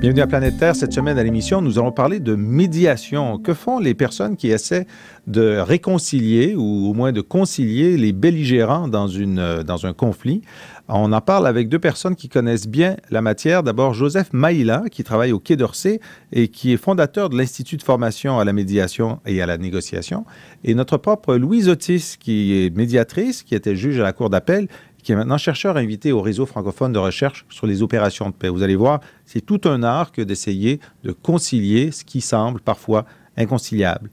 Bienvenue à Planète Terre. Cette semaine à l'émission, nous allons parler de médiation. Que font les personnes qui essaient de réconcilier ou au moins de concilier les belligérants dans un conflit? On en parle avec deux personnes qui connaissent bien la matière. D'abord, Joseph Maïla, qui travaille au Quai d'Orsay et qui est fondateur de l'Institut de formation à la médiation et à la négociation. Et notre propre Louise Otis, qui est médiatrice, qui était juge à la Cour d'appel, qui est maintenant chercheur invité au réseau francophone de recherche sur les opérations de paix. Vous allez voir, c'est tout un art que d'essayer de concilier ce qui semble parfois inconciliable.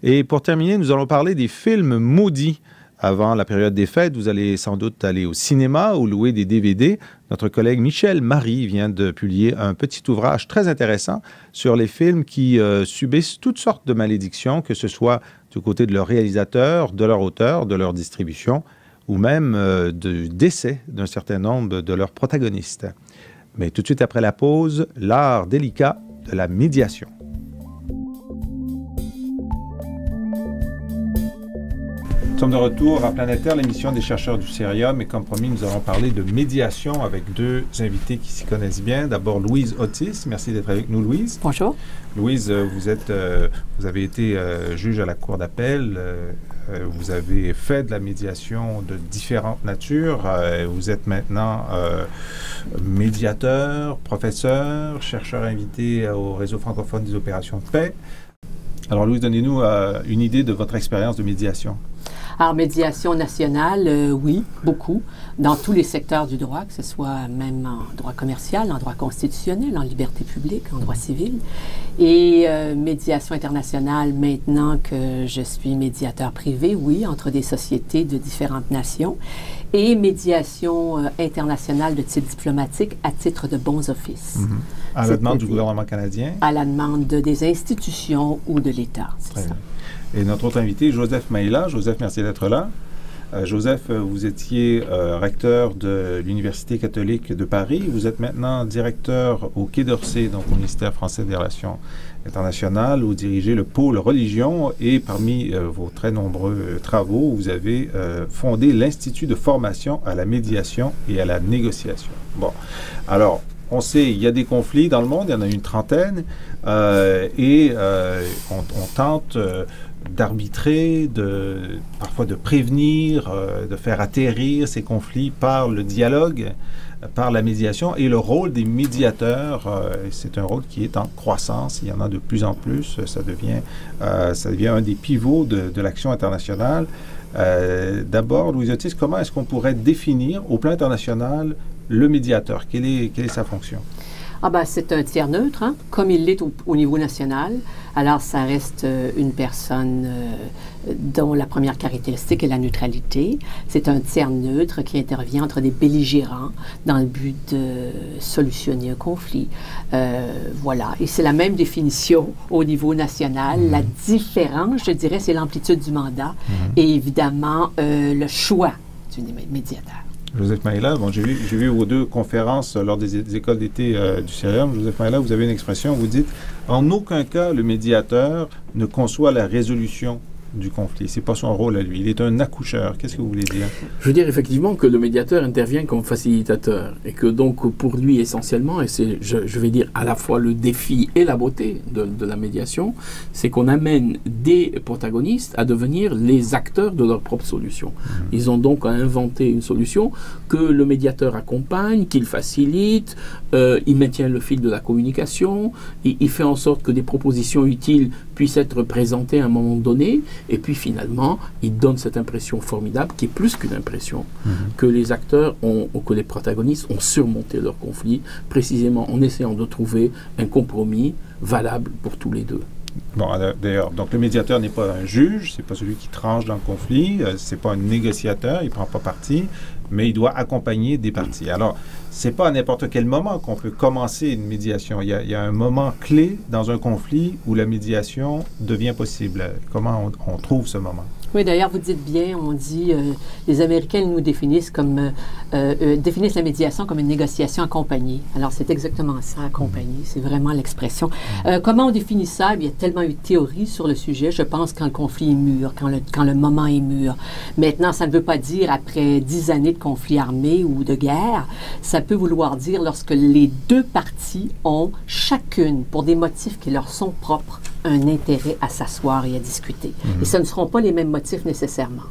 Et pour terminer, nous allons parler des films maudits. Avant la période des fêtes, vous allez sans doute aller au cinéma ou louer des DVD. Notre collègue Michel Marie vient de publier un petit ouvrage très intéressant sur les films qui subissent toutes sortes de malédictions, que ce soit du côté de leur réalisateur, de leur auteur, de leur distribution, ou même du décès d'un certain nombre de leurs protagonistes. Mais tout de suite après la pause, l'art délicat de la médiation. Nous sommes de retour à Planète Terre, l'émission des chercheurs du Cérium, et comme promis, nous allons parler de médiation avec deux invités qui s'y connaissent bien. D'abord, Louise Otis. Merci d'être avec nous, Louise. Bonjour. Louise, vous avez été juge à la Cour d'appel. Vous avez fait de la médiation de différentes natures. Vous êtes maintenant médiateur, professeur, chercheur invité au réseau francophone des opérations de paix. Alors, Louise, donnez-nous une idée de votre expérience de médiation. Alors, médiation nationale, oui, beaucoup, dans tous les secteurs du droit, que ce soit même en droit commercial, en droit constitutionnel, en liberté publique, en droit civil. Et médiation internationale, maintenant que je suis médiateur privé, oui, entre des sociétés de différentes nations. Et médiation internationale de type diplomatique à titre de bons offices. Mm-hmm. À la demande du gouvernement canadien? À la demande des institutions ou de l'État, c'est ça. Et notre autre invité, Joseph Maïla. Joseph, merci d'être là. Joseph, vous étiez recteur de l'Université catholique de Paris. Vous êtes maintenant directeur au Quai d'Orsay, donc au ministère français des Relations internationales, où vous dirigez le pôle religion. Et parmi vos très nombreux travaux, vous avez fondé l'Institut de formation à la médiation et à la négociation. Bon, alors, on sait, il y a des conflits dans le monde, il y en a une trentaine, et on tente d'arbitrer, parfois de prévenir, de faire atterrir ces conflits par le dialogue, par la médiation. Et le rôle des médiateurs, c'est un rôle qui est en croissance. Il y en a de plus en plus. Ça devient un des pivots de l'action internationale. D'abord, Louise Otis, comment est-ce qu'on pourrait définir au plan international le médiateur? Quelle est sa fonction? Ah ben, c'est un tiers neutre, hein, comme il l'est au niveau national. Alors, ça reste une personne dont la première caractéristique est la neutralité. C'est un tiers neutre qui intervient entre des belligérants dans le but de solutionner un conflit. Voilà. Et c'est la même définition au niveau national. La différence, je dirais, c'est l'amplitude du mandat et évidemment le choix du médiateur. Joseph Maïla, bon, j'ai vu vos deux conférences lors des écoles d'été du Cérium. Joseph Maïla, vous avez une expression, vous dites « En aucun cas, le médiateur ne conçoit la résolution du conflit. C'est pas son rôle à lui. Il est un accoucheur. » Qu'est-ce que vous voulez dire? Je veux dire effectivement que le médiateur intervient comme facilitateur et que donc pour lui essentiellement, et c'est je vais dire à la fois le défi et la beauté de la médiation, c'est qu'on amène des protagonistes à devenir les acteurs de leur propre solution. Ils ont donc à inventer une solution que le médiateur accompagne, qu'il facilite, il maintient le fil de la communication, il fait en sorte que des propositions utiles puissent être présentées à un moment donné. Et puis finalement, il donne cette impression formidable, qui est plus qu'une impression, que les acteurs que les protagonistes ont surmonté leur conflit, précisément en essayant de trouver un compromis valable pour tous les deux. Bon, d'ailleurs, donc le médiateur n'est pas un juge, c'est pas celui qui tranche dans le conflit, c'est pas un négociateur, il prend pas parti, mais il doit accompagner des parties. Alors, c'est pas à n'importe quel moment qu'on peut commencer une médiation. Il y a un moment clé dans un conflit où la médiation devient possible. Comment on trouve ce moment? Oui, d'ailleurs, vous dites bien, on dit, les Américains nous définissent définissent la médiation comme une négociation accompagnée. Alors, c'est exactement ça, accompagner, c'est vraiment l'expression. Comment on définit ça? Il y a tellement eu de théories sur le sujet, je pense, quand le conflit est mûr, quand le moment est mûr. Maintenant, ça ne veut pas dire après 10 années de conflit armé ou de guerre, ça peut vouloir dire lorsque les deux parties ont chacune, pour des motifs qui leur sont propres, un intérêt à s'asseoir et à discuter. Et ce ne seront pas les mêmes motifs nécessairement.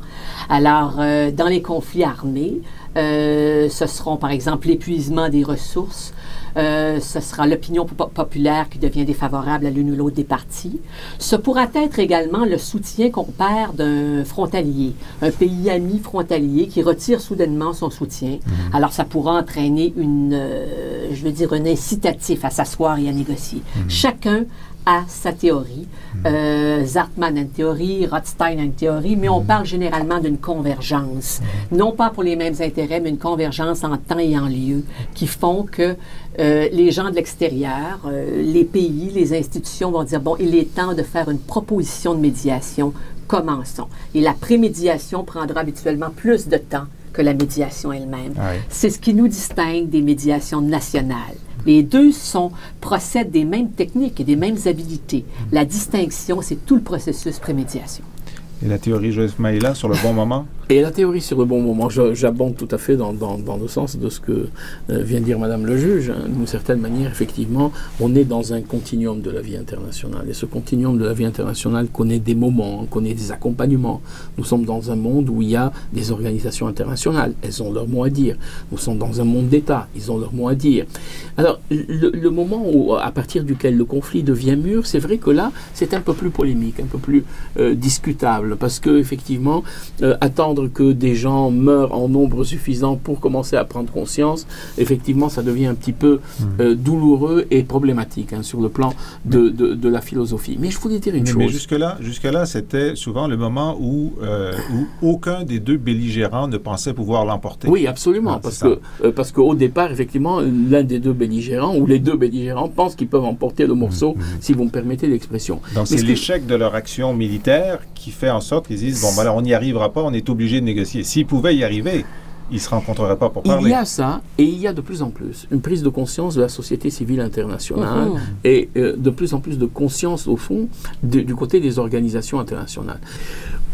Alors, dans les conflits armés, ce seront par exemple l'épuisement des ressources, ce sera l'opinion populaire qui devient défavorable à l'une ou l'autre des parties. Ce pourra être également le soutien qu'on perd d'un frontalier, un pays ami frontalier qui retire soudainement son soutien. Alors, ça pourra entraîner un incitatif à s'asseoir et à négocier. Chacun a sa théorie. Zartman a une théorie, Rothstein a une théorie, mais on parle généralement d'une convergence. Non pas pour les mêmes intérêts, mais une convergence en temps et en lieu qui font que les gens de l'extérieur, les pays, les institutions vont dire, bon, il est temps de faire une proposition de médiation. Commençons. Et la prémédiation prendra habituellement plus de temps que la médiation elle-même. Ouais. C'est ce qui nous distingue des médiations nationales. Les deux procèdent des mêmes techniques et des mêmes habilités. La distinction, c'est tout le processus prémédiation. Et la théorie Joseph Maïla sur le bon moment? Et la théorie sur le bon moment, j'abonde tout à fait dans le sens de ce que vient de dire Madame le juge. D'une certaine manière, effectivement, on est dans un continuum de la vie internationale. Et ce continuum de la vie internationale connaît des moments, connaît des accompagnements. Nous sommes dans un monde où il y a des organisations internationales. Elles ont leur mot à dire. Nous sommes dans un monde d'État. Ils ont leur mot à dire. Alors, le moment à partir duquel le conflit devient mûr, c'est vrai que là, c'est un peu plus polémique, un peu plus discutable. Parce que, effectivement, attendre que des gens meurent en nombre suffisant pour commencer à prendre conscience, effectivement, ça devient un petit peu douloureux et problématique sur le plan de la philosophie. Mais je voulais dire une chose. Mais jusque-là, c'était souvent le moment où aucun des deux belligérants ne pensait pouvoir l'emporter. Oui, absolument. Parce qu'au départ, effectivement, l'un des deux belligérants ou les deux belligérants pensent qu'ils peuvent emporter le morceau, si vous me permettez l'expression. Donc, c'est l'échec de leur action militaire qui fait en sorte qu'ils disent, bon, ben là, on n'y arrivera pas, on est obligé de négocier. S'ils pouvaient y arriver, ils ne se rencontreraient pas pour parler. Il y a ça, et il y a de plus en plus une prise de conscience de la société civile internationale et de plus en plus de conscience, au fond, du côté des organisations internationales.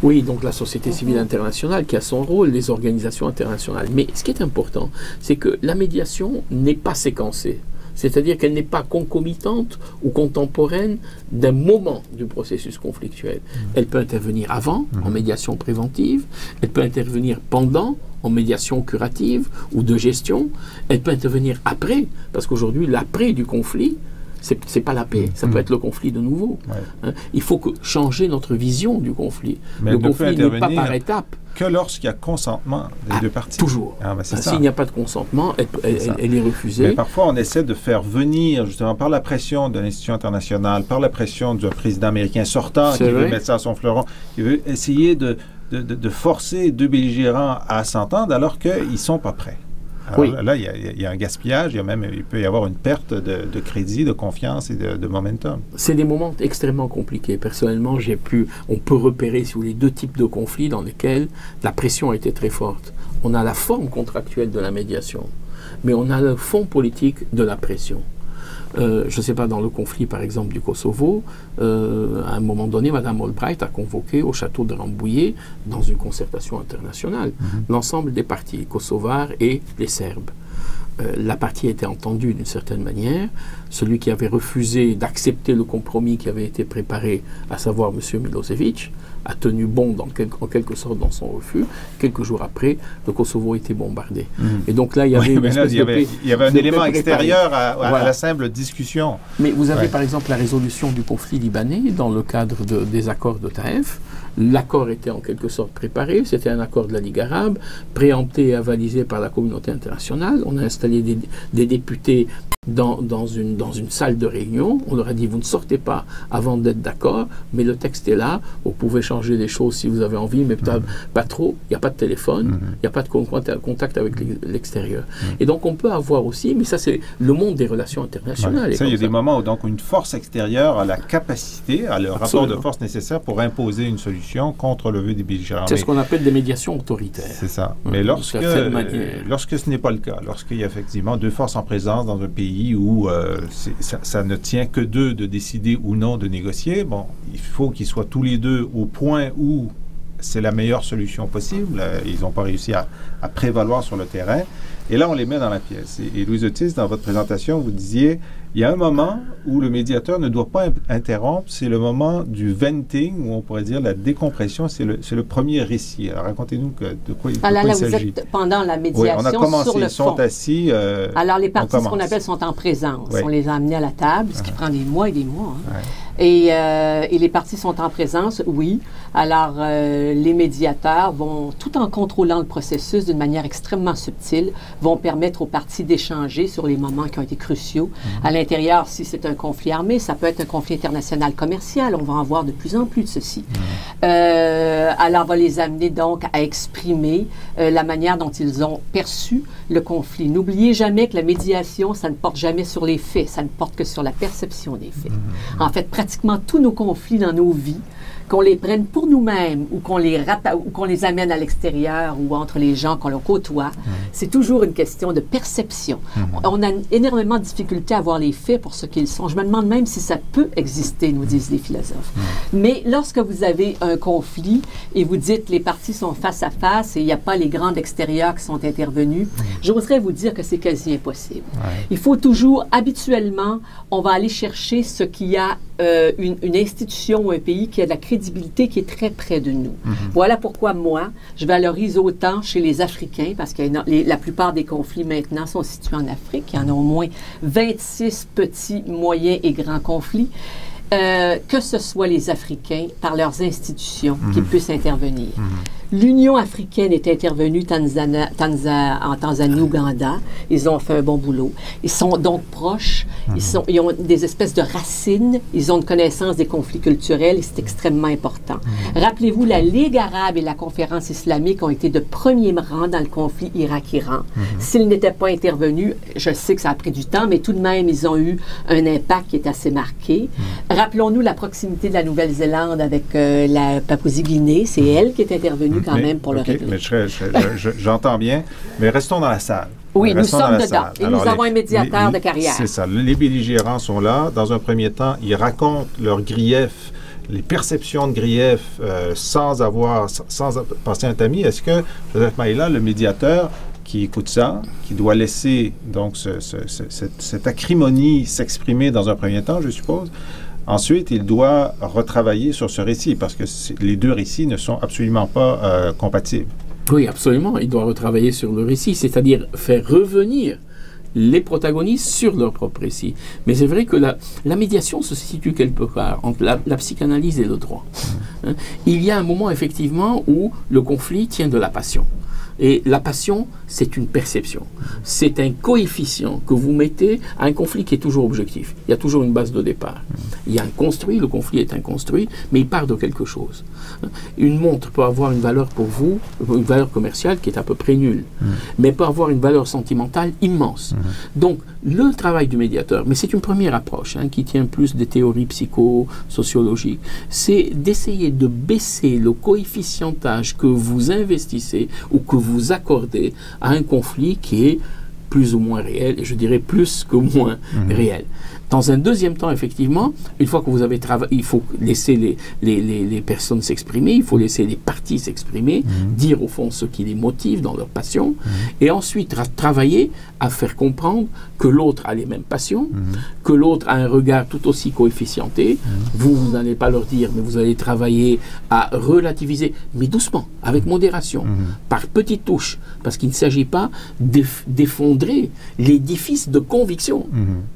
Oui, donc la société civile internationale qui a son rôle, les organisations internationales. Mais ce qui est important, c'est que la médiation n'est pas séquencée. C'est-à-dire qu'elle n'est pas concomitante ou contemporaine d'un moment du processus conflictuel. Elle peut intervenir avant, en médiation préventive, elle peut intervenir pendant, en médiation curative ou de gestion, elle peut intervenir après, parce qu'aujourd'hui, l'après du conflit, c'est pas la paix, ça peut être le conflit de nouveau. Ouais. Il faut changer notre vision du conflit. Mais le conflit n'est pas par étapes. Que lorsqu'il y a consentement des deux parties. Toujours. S'il n'y a pas de consentement, elle est refusée. Mais parfois, on essaie de faire venir, justement, par la pression de l'institution internationale, par la pression d'un président américain sortant qui veut mettre ça à son fleuron, qui veut essayer de forcer deux belligérants à s'entendre alors qu'ils ne sont pas prêts. Alors, là, il y a un gaspillage, il peut y avoir une perte de crédit, de confiance et de momentum. C'est des moments extrêmement compliqués. Personnellement, on peut repérer, si vous voulez, deux types de conflits dans lesquels la pression a été très forte. On a la forme contractuelle de la médiation, mais on a le fond politique de la pression. Je ne sais pas, dans le conflit, par exemple, du Kosovo, à un moment donné, Mme Albright a convoqué au château de Rambouillet, dans une concertation internationale, l'ensemble des partis, kosovars et les Serbes. La partie a été entendue d'une certaine manière. Celui qui avait refusé d'accepter le compromis qui avait été préparé, à savoir M. Milosevic, a tenu bon en quelque sorte dans son refus. Quelques jours après, le Kosovo a été bombardé. Et donc là, il y avait il y avait un élément extérieur à la simple discussion. Mais vous avez par exemple la résolution du conflit libanais dans le cadre des accords de Taïf. L'accord était en quelque sorte préparé, c'était un accord de la Ligue arabe, préempté et avalisé par la communauté internationale. On a installé des députés dans une salle de réunion, on leur a dit vous ne sortez pas avant d'être d'accord, mais le texte est là, vous pouvez changer les choses si vous avez envie, mais pas trop, il n'y a pas de téléphone, il n'y a pas de contact avec l'extérieur. Et donc on peut avoir aussi, mais ça c'est le monde des relations internationales. Ouais, ça, il y a des moments où donc une force extérieure a la capacité, a le rapport de force nécessaire pour imposer une solution contre le vœu des belligérants. C'est ce qu'on appelle des médiations autoritaires. C'est ça. Mais lorsque ce n'est pas le cas, lorsqu'il y a effectivement deux forces en présence dans un pays où ça ne tient que d'eux de décider ou non de négocier, bon, il faut qu'ils soient tous les deux au point où c'est la meilleure solution possible. Ils n'ont pas réussi à prévaloir sur le terrain. Et là, on les met dans la pièce. Et Louise Otis, dans votre présentation, vous disiez, il y a un moment où le médiateur ne doit pas interrompre, c'est le moment du venting, où on pourrait dire la décompression, c'est le premier récit. Alors, racontez-nous de quoi il s'agit. Vous êtes pendant la médiation, on a commencé, sur le ils sont assis. Alors, les parties, ce qu'on appelle, sont en présence. On les a amenés à la table, ce qui prend des mois et des mois. Hein. Et les parties sont en présence, oui. Alors, les médiateurs vont, tout en contrôlant le processus d'une manière extrêmement subtile, vont permettre aux parties d'échanger sur les moments qui ont été cruciaux. À l'intérieur, si c'est un conflit armé, ça peut être un conflit international commercial. On va en voir de plus en plus de ceci. Alors, on va les amener donc à exprimer la manière dont ils ont perçu le conflit. N'oubliez jamais que la médiation, ça ne porte jamais sur les faits, ça ne porte que sur la perception des faits. En fait, pratiquement tous nos conflits dans nos vies, qu'on les prenne pour nous-mêmes ou qu'on les amène à l'extérieur ou entre les gens qu'on leur côtoie, c'est toujours une question de perception. On a énormément de difficultés à voir les faits pour ce qu'ils sont. Je me demande même si ça peut exister, nous disent les philosophes. Mais lorsque vous avez un conflit et vous dites les parties sont face à face et il n'y a pas les grands extérieurs qui sont intervenus, j'oserais vous dire que c'est quasi impossible. Il faut toujours, habituellement, on va aller chercher ce qui a une institution ou un pays qui a de la crédibilité qui est très près de nous. Voilà pourquoi moi, je valorise autant chez les Africains, parce que la plupart des conflits maintenant sont situés en Afrique. Il y en a au moins 26 petits, moyens et grands conflits. Que ce soit les Africains, par leurs institutions, qui puissent intervenir. L'Union africaine est intervenue en Tanzanie, Ouganda. Ils ont fait un bon boulot. Ils sont donc proches. Ils ont des espèces de racines. Ils ont une connaissance des conflits culturels et c'est extrêmement important. Rappelez-vous, la Ligue arabe et la conférence islamique ont été de premier rang dans le conflit Irak-Iran. S'ils n'étaient pas intervenus, je sais que ça a pris du temps, mais tout de même, ils ont eu un impact qui est assez marqué. Rappelons-nous la proximité de la Nouvelle-Zélande avec la Papouasie-Guinée. C'est elle qui est intervenue quand même pour le régler. Mais j'entends bien, mais restons dans la salle. Oui, nous sommes dedans. Et nous avons un médiateur de carrière. C'est ça. Les belligérants sont là. Dans un premier temps, ils racontent leurs griefs, les perceptions de griefs sans passer un tamis. Est-ce que Joseph Maïla, le médiateur, qui écoute ça, qui doit laisser donc cette acrimonie s'exprimer dans un premier temps, je suppose, ensuite, il doit retravailler sur ce récit parce que les deux récits ne sont absolument pas compatibles. Oui, absolument. Il doit retravailler sur le récit, c'est-à-dire faire revenir les protagonistes sur leur propre récit. Mais c'est vrai que la médiation se situe quelque part entre la psychanalyse et le droit. Il y a un moment, effectivement, où le conflit tient de la passion. Et la passion, c'est une perception. C'est un coefficient que vous mettez à un conflit qui est toujours objectif. Il y a toujours une base de départ. Il y a un construit, le conflit est un construit, mais il part de quelque chose. Une montre peut avoir une valeur pour vous, une valeur commerciale qui est à peu près nulle, mais peut avoir une valeur sentimentale immense. Donc, le travail du médiateur, mais c'est une première approche qui tient plus des théories psychosociologiques, c'est d'essayer de baisser le coefficientage que vous investissez ou que vous accordez à un conflit qui est plus ou moins réel, et je dirais plus que moins réel. Dans un deuxième temps, effectivement, une fois que vous avez travaillé, il faut laisser les personnes s'exprimer, il faut laisser les parties s'exprimer, dire au fond ce qui les motive dans leur passion, et ensuite travailler à faire comprendre que l'autre a les mêmes passions, que l'autre a un regard tout aussi coefficienté. Vous n'allez pas leur dire, mais vous allez travailler à relativiser, mais doucement, avec modération, par petites touches, parce qu'il ne s'agit pas d'effondrer l'édifice de conviction,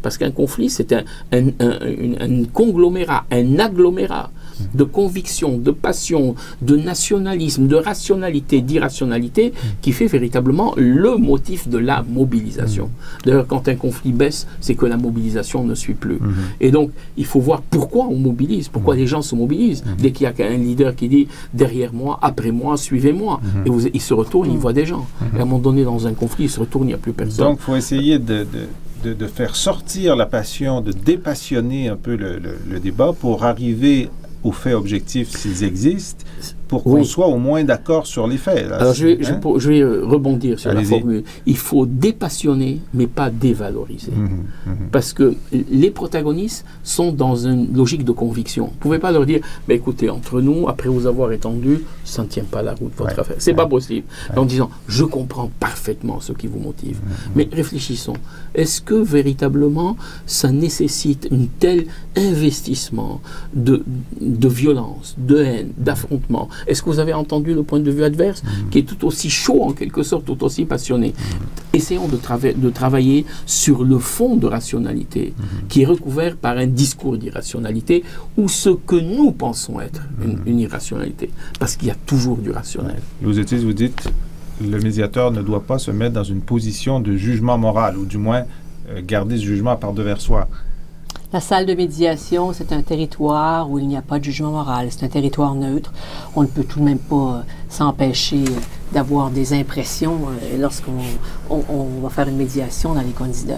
parce qu'un conflit, c'est un conglomérat, un agglomérat de conviction, de passion, de nationalisme, de rationalité, d'irrationalité, qui fait véritablement le motif de la mobilisation. D'ailleurs, quand un conflit baisse, c'est que la mobilisation ne suit plus. Et donc, il faut voir pourquoi on mobilise, pourquoi les gens se mobilisent. Dès qu'il y a un leader qui dit « derrière moi, après moi, suivez-moi », et il se retourne, il voit des gens. Et à un moment donné, dans un conflit, il se retourne, il n'y a plus personne. Donc, il faut essayer de faire sortir la passion, de dépassionner un peu le débat pour arriver aux faits objectifs s'ils existent, pour qu'on soit au moins d'accord sur les faits. Là. Alors je vais rebondir sur la formule. Il faut dépassionner, mais pas dévaloriser. Parce que les protagonistes sont dans une logique de conviction. Vous ne pouvez pas leur dire, bah, écoutez, entre nous, après vous avoir étendu, ça ne tient pas la route, votre affaire. C'est pas possible. En disant, je comprends parfaitement ce qui vous motive. Mais réfléchissons. Est-ce que véritablement, ça nécessite un tel investissement de violence, de haine, d'affrontement? Est-ce que vous avez entendu le point de vue adverse, qui est tout aussi chaud, en quelque sorte, tout aussi passionné? Essayons de travailler sur le fond de rationalité, qui est recouvert par un discours d'irrationalité, ou ce que nous pensons être une irrationalité, parce qu'il y a toujours du rationnel. Vous dites, le médiateur ne doit pas se mettre dans une position de jugement moral, ou du moins garder ce jugement par-devers soi. La salle de médiation, c'est un territoire où il n'y a pas de jugement moral. C'est un territoire neutre. On ne peut tout de même pas s'empêcher d'avoir des impressions lorsqu'on va faire une médiation dans les conditions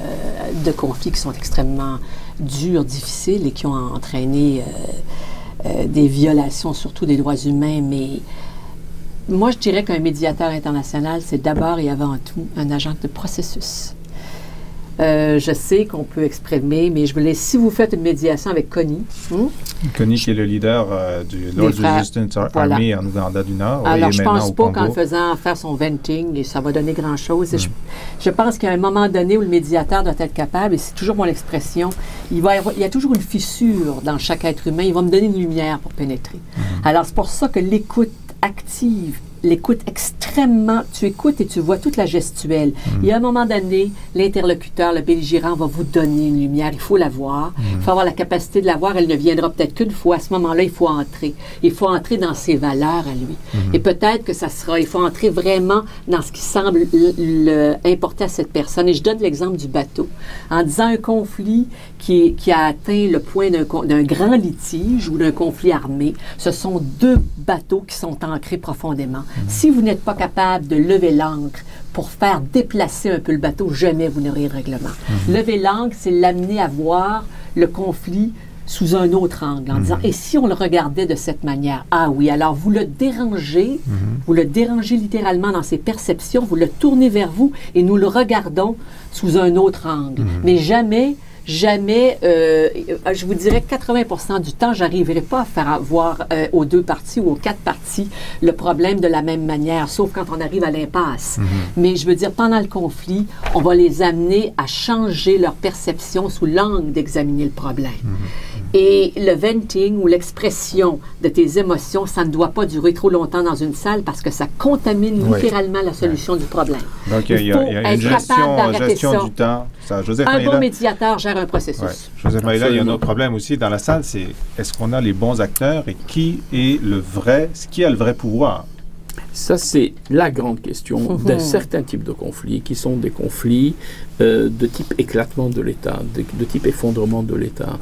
de conflits qui sont extrêmement durs, difficiles et qui ont entraîné des violations, surtout des droits humains. Mais moi, je dirais qu'un médiateur international, c'est d'abord et avant tout un agent de processus. Je sais qu'on peut exprimer, mais je voulais, si vous faites une médiation avec Connie. Connie qui est le leader du Lord's Resistance Army en Ouganda du Nord. Alors, je ne pense pas qu'en faisant faire son venting, et ça va donner grand-chose. Je pense qu'il y a un moment donné où le médiateur doit être capable, et c'est toujours mon expression, il y a toujours une fissure dans chaque être humain, il va me donner une lumière pour pénétrer. Alors, c'est pour ça que l'écoute active, l'écoute extrêmement, tu écoutes et tu vois toute la gestuelle. Il y a un moment donné, l'interlocuteur, le belligérant va vous donner une lumière, il faut la voir, il faut avoir la capacité de la voir, elle ne viendra peut-être qu'une fois, à ce moment-là, il faut entrer dans ses valeurs à lui. Et peut-être que il faut entrer vraiment dans ce qui semble importer à cette personne. Et je donne l'exemple du bateau, en disant un conflit qui a atteint le point d'un grand litige ou d'un conflit armé, ce sont deux bateaux qui sont ancrés profondément. Si vous n'êtes pas capable de lever l'ancre pour faire déplacer un peu le bateau, jamais vous n'aurez de règlement. Lever l'ancre, c'est l'amener à voir le conflit sous un autre angle, en disant, et si on le regardait de cette manière? Ah oui, alors vous le dérangez littéralement dans ses perceptions, vous le tournez vers vous et nous le regardons sous un autre angle. Mais jamais, je vous dirais que 80% du temps, j'arriverai pas à faire voir aux deux parties ou aux quatre parties le problème de la même manière, sauf quand on arrive à l'impasse. Mais je veux dire, pendant le conflit, on va les amener à changer leur perception sous l'angle d'examiner le problème. Et le venting ou l'expression de tes émotions, ça ne doit pas durer trop longtemps dans une salle parce que ça contamine littéralement la solution du problème. Donc, il y a une gestion du temps. Un bon médiateur gère un processus. Joseph Maïla, il y a un autre problème aussi dans la salle, c'est est-ce qu'on a les bons acteurs et qui a le vrai pouvoir? Ça, c'est la grande question d'un certain type de conflits, qui sont des conflits de type éclatement de l'État, de type effondrement de l'État,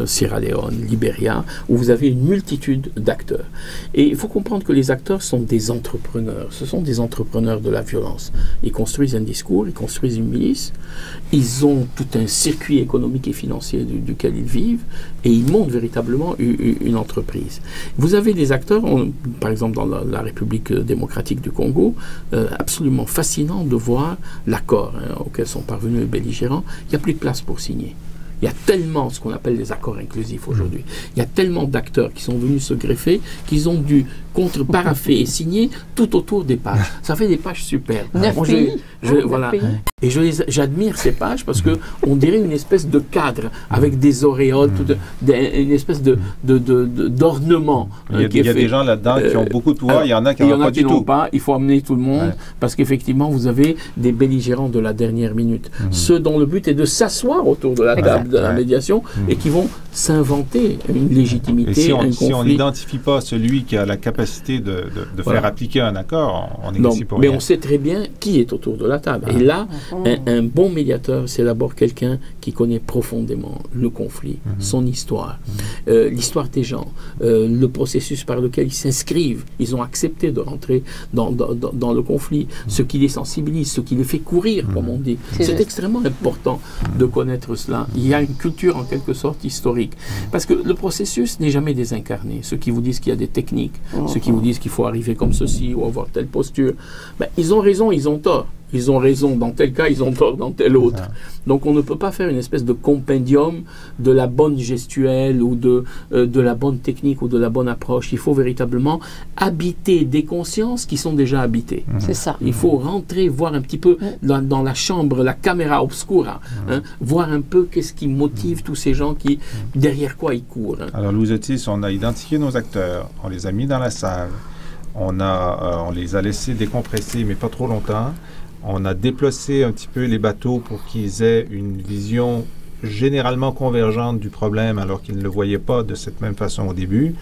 Sierra Leone, Libéria, où vous avez une multitude d'acteurs. Et il faut comprendre que les acteurs sont des entrepreneurs. Ce sont des entrepreneurs de la violence. Ils construisent un discours, ils construisent une milice, ils ont tout un circuit économique et financier duquel ils vivent, et ils montent véritablement une entreprise. Vous avez des acteurs, par exemple dans la République démocratique du Congo, absolument fascinant de voir l'accord auquel sont parvenus les belligérants. Il n'y a plus de place pour signer. Il y a tellement ce qu'on appelle les accords inclusifs aujourd'hui. Il y a tellement d'acteurs qui sont venus se greffer qu'ils ont dû paraffé et signé tout autour des pages. Ça fait des pages superbes. 9 pays. Voilà. Et j'admire ces pages parce qu'on dirait une espèce de cadre avec des auréoles, une espèce d'ornement. Il y a des gens là-dedans qui ont beaucoup de voix, il y en a qui n'en ont pas du tout. Il faut amener tout le monde parce qu'effectivement, vous avez des belligérants de la dernière minute. Ceux dont le but est de s'asseoir autour de la table de la médiation et qui vont s'inventer une légitimité, un conflit. Si on n'identifie pas celui qui a la capacité de faire appliquer un accord, on négocie pour rien. Mais on sait très bien qui est autour de la table. Et là, un bon médiateur, c'est d'abord quelqu'un qui connaît profondément le conflit, son histoire, l'histoire des gens, le processus par lequel ils s'inscrivent. Ils ont accepté de rentrer dans le conflit, ce qui les sensibilise, ce qui les fait courir, comme on dit. C'est extrêmement important de connaître cela. Il y a une culture, en quelque sorte, historique. Parce que le processus n'est jamais désincarné. Ceux qui vous disent qu'il y a des techniques, ceux qui vous disent qu'il faut arriver comme ceci ou avoir telle posture, ben, ils ont raison, ils ont tort. Ils ont raison dans tel cas, ils ont tort dans tel autre. Donc on ne peut pas faire une espèce de compendium de la bonne gestuelle ou de la bonne technique ou de la bonne approche. Il faut véritablement habiter des consciences qui sont déjà habitées. C'est ça. Il faut rentrer, voir un petit peu dans la chambre, la caméra obscura, voir un peu qu'est-ce qui motive tous ces gens qui, derrière quoi ils courent. Alors Louis Otis, on a identifié nos acteurs, on les a mis dans la salle, on les a laissés décompresser, mais pas trop longtemps. On a déplacé un petit peu les bateaux pour qu'ils aient une vision généralement convergente du problème alors qu'ils ne le voyaient pas de cette même façon au début.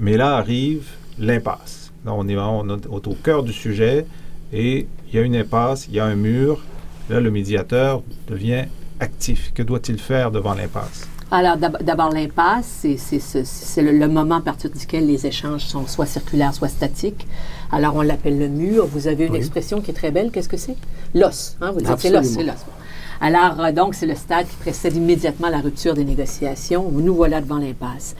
Mais là arrive l'impasse. Là, on est au cœur du sujet et il y a une impasse, il y a un mur. Là, le médiateur devient actif. Que doit-il faire devant l'impasse? Alors, d'abord, l'impasse, c'est le moment à partir duquel les échanges sont soit circulaires, soit statiques. Alors, on l'appelle le mur. Vous avez une expression qui est très belle. Qu'est-ce que c'est? L'os. Hein? Vous dites c'est l'os, c'est l'os. Alors, donc, c'est le stade qui précède immédiatement la rupture des négociations. Nous voilà devant l'impasse.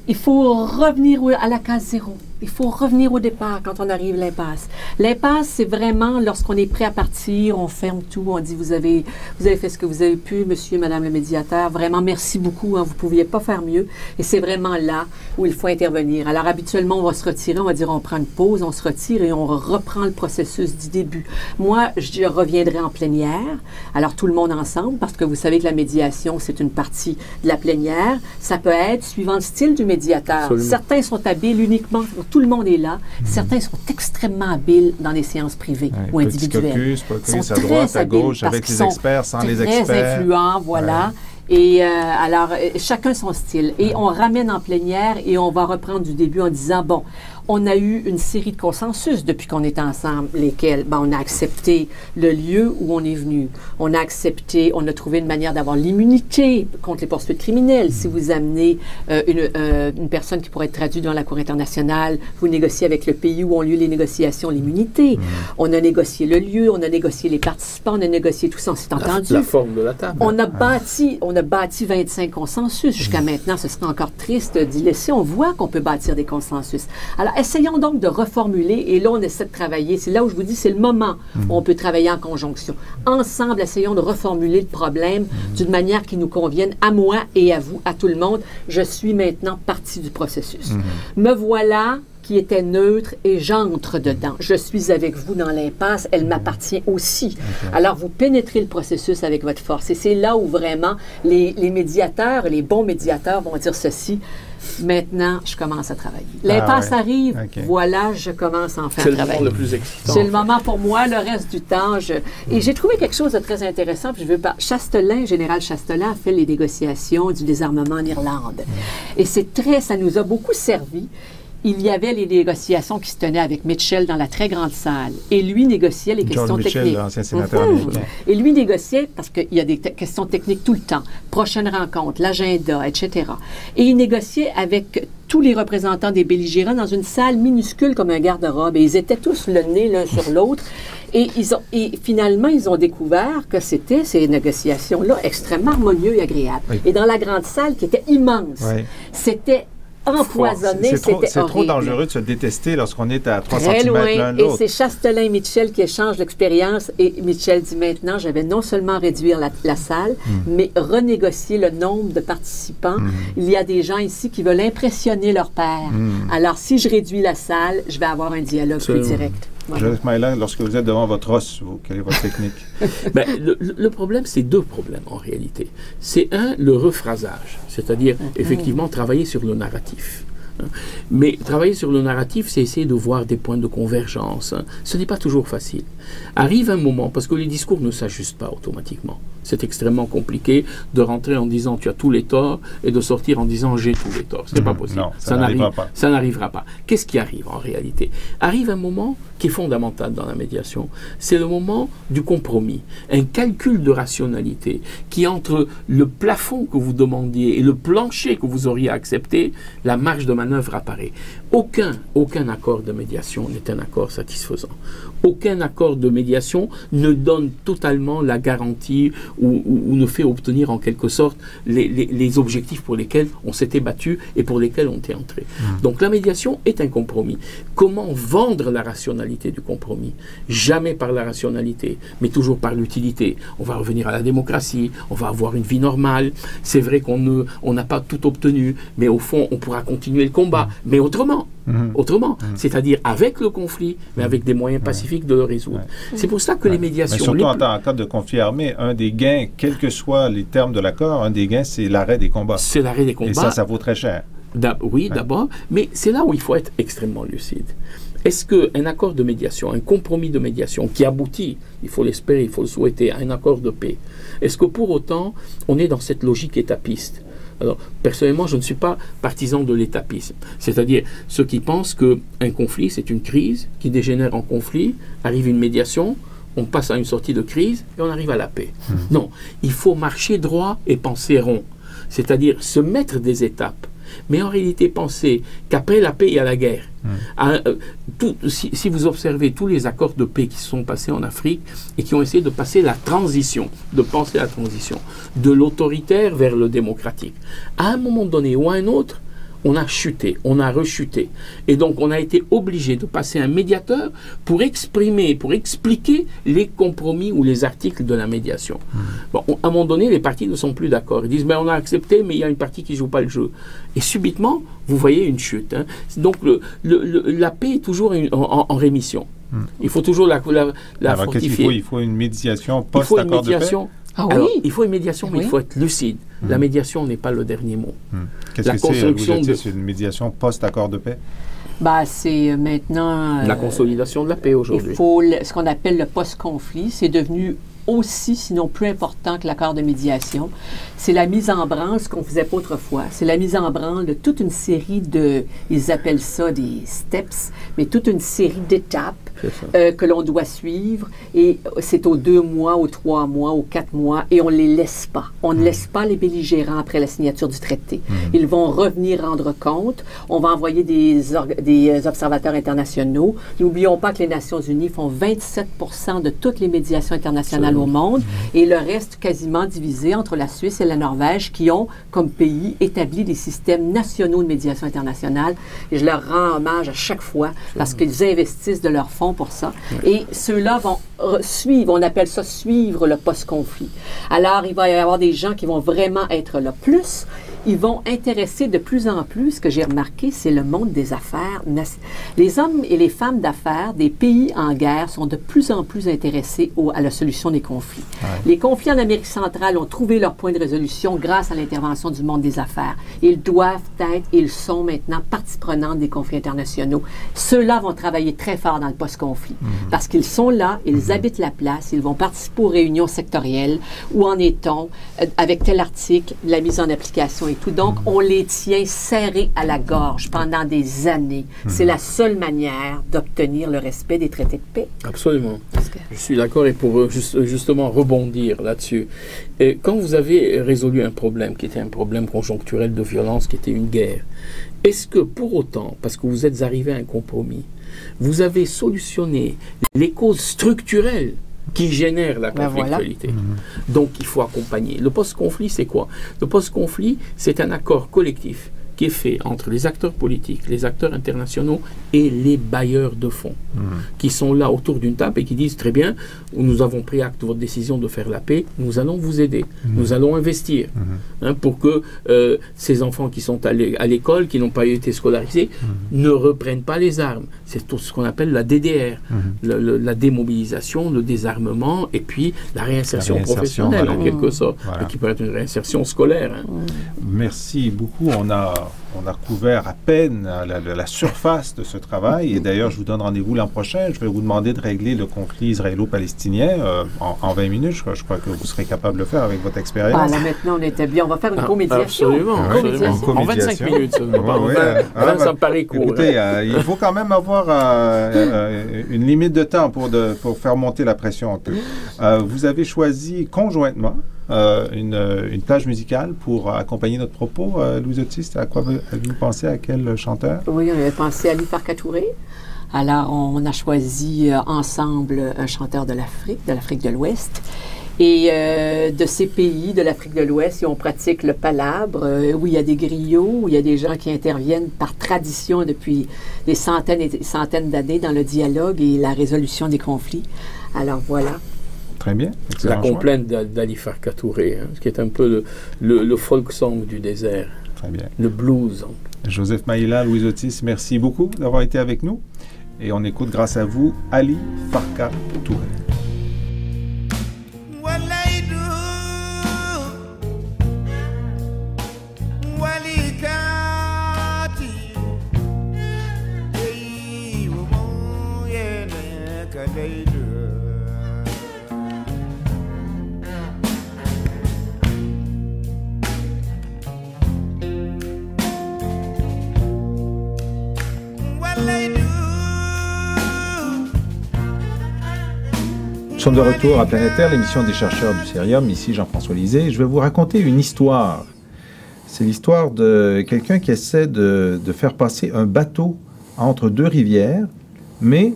Il faut revenir à la case zéro. Il faut revenir au départ quand on arrive à l'impasse. L'impasse, c'est vraiment lorsqu'on est prêt à partir, on ferme tout, on dit vous avez fait ce que vous avez pu, monsieur, madame le médiateur. Vraiment, merci beaucoup, hein, vous ne pouviez pas faire mieux. Et c'est vraiment là où il faut intervenir. Alors, habituellement, on va se retirer, on va dire on prend une pause, on se retire et on reprend le processus du début. Moi, je reviendrai en plénière. Alors, tout le monde ensemble, parce que vous savez que la médiation, c'est une partie de la plénière. Ça peut être suivant le style du médiateur. Absolument. Certains sont habiles uniquement, tout le monde est là. Certains sont extrêmement habiles dans les séances privées ou individuelles. Petit caucus à droite, à gauche, avec les experts, sans les experts. Très influents, voilà. Et alors, chacun son style. Et on ramène en plénière et on va reprendre du début en disant, bon, on a eu une série de consensus depuis qu'on est ensemble, lesquels, ben, on a accepté le lieu où on est venu. On a accepté, on a trouvé une manière d'avoir l'immunité contre les poursuites criminelles. Si vous amenez une personne qui pourrait être traduite dans la Cour internationale, vous négociez avec le pays où ont lieu les négociations, l'immunité. On a négocié le lieu, on a négocié les participants, on a négocié tout ça, on s'est entendu. La forme de la table. On a bâti 25 consensus. Jusqu'à maintenant, ce serait encore triste d'y laisser. On voit qu'on peut bâtir des consensus. Alors, essayons donc de reformuler, et là, on essaie de travailler. C'est là où je vous dis, c'est le moment où on peut travailler en conjonction. Ensemble, essayons de reformuler le problème d'une manière qui nous convienne à moi et à vous, à tout le monde. Je suis maintenant partie du processus. Me voilà qui était neutre et j'entre dedans. Je suis avec vous dans l'impasse, elle m'appartient aussi. Alors, vous pénétrez le processus avec votre force. Et c'est là où vraiment les médiateurs, les bons médiateurs vont dire ceci. Maintenant, je commence à travailler. L'impasse arrive, voilà, je commence à en faire travailler. C'est le moment le plus excitant. C'est le moment pour moi, le reste du temps. Et j'ai trouvé quelque chose de très intéressant. Puis je veux pas. Chastelain, général Chastelain, a fait les négociations du désarmement en Irlande. Et ça nous a beaucoup servi. Il y avait les négociations qui se tenaient avec Mitchell dans la très grande salle. Et lui négociait les questions techniques. L'ancien sénateur américain. Et lui négociait, parce qu'il y a des questions techniques tout le temps, prochaine rencontre, l'agenda, etc. Et il négociait avec tous les représentants des belligérants dans une salle minuscule comme un garde-robe. Et ils étaient tous le nez l'un sur l'autre. Et finalement, ils ont découvert que c'était ces négociations-là extrêmement harmonieuses et agréables. Et dans la grande salle, qui était immense, c'était empoisonné, c'était horrible. C'est trop dangereux de se détester lorsqu'on est à 3 Très cm loin. l'un de Et l'autre. c'est Chastelin et Mitchell qui échangent l'expérience. Et Mitchell dit maintenant, je vais non seulement réduire la salle, mais renégocier le nombre de participants. Il y a des gens ici qui veulent impressionner leur père. Alors, si je réduis la salle, je vais avoir un dialogue plus direct. Voilà. Joseph Maillan, lorsque vous êtes devant votre os, quelle est votre technique? Ben, le problème, c'est deux problèmes en réalité. C'est le rephrasage, c'est-à-dire effectivement travailler sur le narratif. Mais travailler sur le narratif, c'est essayer de voir des points de convergence. Ce n'est pas toujours facile. Arrive un moment, parce que les discours ne s'ajustent pas automatiquement. C'est extrêmement compliqué de rentrer en disant tu as tous les torts et de sortir en disant j'ai tous les torts. Ce n'est pas possible. Non, ça n'arrivera pas. Ça n'arrivera pas. Qu'est-ce qui arrive en réalité? Arrive un moment qui est fondamental dans la médiation. C'est le moment du compromis. Un calcul de rationalité qui, entre le plafond que vous demandiez et le plancher que vous auriez accepté, la marge de manœuvre apparaît. Aucun accord de médiation n'est un accord satisfaisant. Aucun accord de médiation ne donne totalement la garantie ou ne fait obtenir en quelque sorte les objectifs pour lesquels on s'était battu et pour lesquels on était entré. Donc la médiation est un compromis. Comment vendre la rationalité du compromis? Jamais par la rationalité, mais toujours par l'utilité. On va revenir à la démocratie, on va avoir une vie normale. C'est vrai qu'on n'a pas tout obtenu, mais au fond, on pourra continuer le combat, mais autrement. C'est-à-dire avec le conflit, mais avec des moyens pacifiques de le résoudre. C'est pour ça que les médiations... Mais surtout en cas de conflit armé, un des gains, quels que soient les termes de l'accord, un des gains, c'est l'arrêt des combats. C'est l'arrêt des combats. Et ça vaut très cher. Oui, d'abord, mais c'est là où il faut être extrêmement lucide. Est-ce qu'un accord de médiation, un compromis de médiation qui aboutit, il faut l'espérer, il faut le souhaiter, à un accord de paix, est-ce que pour autant, on est dans cette logique étapiste? Alors, personnellement, je ne suis pas partisan de l'étapisme. C'est-à-dire ceux qui pensent qu'un conflit, c'est une crise qui dégénère en conflit, arrive une médiation, on passe à une sortie de crise et on arrive à la paix. Non, il faut marcher droit et penser rond. C'est-à-dire se mettre des étapes. Mais en réalité, penser qu'après la paix, il y a la guerre. Si vous observez tous les accords de paix qui se sont passés en Afrique et qui ont essayé de passer la transition, de penser la transition de l'autoritaire vers le démocratique, à un moment donné ou à un autre, on a chuté, on a rechuté. Et donc, on a été obligé de passer un médiateur pour exprimer, pour expliquer les compromis ou les articles de la médiation. Bon, à un moment donné, les parties ne sont plus d'accord. Ils disent, mais on a accepté, mais il y a une partie qui ne joue pas le jeu. Et subitement, vous voyez une chute. Donc, la paix est toujours en rémission. Il faut toujours la fortifier. Il faut une médiation post-accord de paix? Ah Alors, oui. il faut une médiation, mais il faut être lucide. La médiation n'est pas le dernier mot. Qu'est-ce que c'est une médiation post-accord de paix? C'est maintenant... la consolidation de la paix aujourd'hui. Il faut ce qu'on appelle le post-conflit. C'est devenu aussi, sinon plus important que l'accord de médiation. C'est la mise en branle, ce qu'on ne faisait pas autrefois. C'est la mise en branle de toute une série ils appellent ça des steps, mais toute une série d'étapes que l'on doit suivre. Et c'est aux 2 mois, aux 3 mois, aux 4 mois, et on ne les laisse pas. On ne laisse pas les belligérants après la signature du traité. Ils vont revenir rendre compte. On va envoyer des observateurs internationaux. N'oublions pas que les Nations unies font 27% de toutes les médiations internationales au monde, et le reste quasiment divisé entre la Suisse et la Norvège, qui ont comme pays établi des systèmes nationaux de médiation internationale. Et je leur rends hommage à chaque fois parce qu'ils investissent de leurs fonds pour ça. Et ceux-là vont suivre, on appelle ça suivre le post-conflit. Alors, il va y avoir des gens qui vont vraiment être là. Plus, ils vont intéresser de plus en plus, ce que j'ai remarqué, c'est le monde des affaires. Les hommes et les femmes d'affaires des pays en guerre sont de plus en plus intéressés à la solution des conflits. Les conflits en Amérique centrale ont trouvé leur point de résolution grâce à l'intervention du monde des affaires. Ils doivent être, ils sont maintenant partie prenante des conflits internationaux. Ceux-là vont travailler très fort dans le post-conflit parce qu'ils sont là, ils habitent la place, ils vont participer aux réunions sectorielles. Où en est-on avec tel article, la mise en application et tout. Donc, on les tient serrés à la gorge pendant des années. C'est la seule manière d'obtenir le respect des traités de paix. Absolument. Je suis d'accord, et pour justement rebondir là-dessus, quand vous avez résolu un problème qui était un problème conjoncturel de violence, qui était une guerre, est-ce que pour autant, parce que vous êtes arrivé à un compromis, vous avez solutionné les causes structurelles qui génèrent la conflictualité? Donc, il faut accompagner. Le post-conflit, c'est quoi? Le post-conflit, c'est un accord collectif qui est fait entre les acteurs politiques, les acteurs internationaux et les bailleurs de fonds, qui sont là autour d'une table et qui disent très bien, nous avons pris acte de votre décision de faire la paix, nous allons vous aider, nous allons investir pour que ces enfants qui sont à l'école, qui n'ont pas été scolarisés, ne reprennent pas les armes. C'est tout ce qu'on appelle la DDR, la démobilisation, le désarmement et puis la réinsertion professionnelle en quelque sorte, et qui peut être une réinsertion scolaire. Merci beaucoup. On a couvert à peine la surface de ce travail. Et d'ailleurs, je vous donne rendez-vous l'an prochain. Je vais vous demander de régler le conflit israélo-palestinien en 20 minutes. Je crois que vous serez capable de le faire avec votre expérience. Voilà, maintenant, on est établi. On va faire une comédiation. Absolument. En 25 minutes. Ça me paraît court. Écoutez, il faut quand même avoir une limite de temps pour faire monter la pression un peu. Vous avez choisi conjointement une plage musicale pour accompagner notre propos. Louise Otis, à quoi avez-vous pensé? À quel chanteur? Oui, on avait pensé à Ali Farka Touré. Alors, on a choisi ensemble un chanteur de l'Afrique de l'Ouest. Et de ces pays de l'Afrique de l'Ouest, où on pratique le palabre, où il y a des griots, où il y a des gens qui interviennent par tradition depuis des centaines et des centaines d'années dans le dialogue et la résolution des conflits. Alors, voilà. Très bien. La complainte d'Ali Farka Touré, qui est un peu le folk song du désert. Très bien. Le blues. Joseph Maïla, Louise Otis, merci beaucoup d'avoir été avec nous. Et on écoute, grâce à vous, Ali Farka Touré. Nous sommes de retour à Planète Terre, l'émission des chercheurs du Cérium. Ici Jean-François Lisée. Je vais vous raconter une histoire. C'est l'histoire de quelqu'un qui essaie de faire passer un bateau entre deux rivières, mais